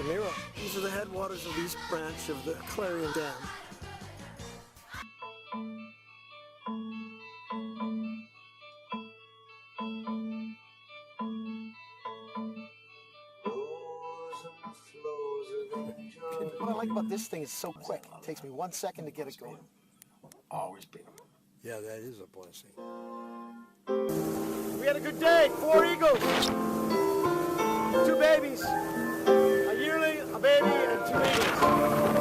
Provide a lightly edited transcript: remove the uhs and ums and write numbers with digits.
Altamira. These are the headwaters of the East Branch of the Clarion Dam. What I like about this thing is it's so quick. It takes me 1 second to get it going. Always beat them. Yeah, that is a blessing. We had a good day. 4 eagles, 2 babies, a yearling, a baby, and 2 eagles.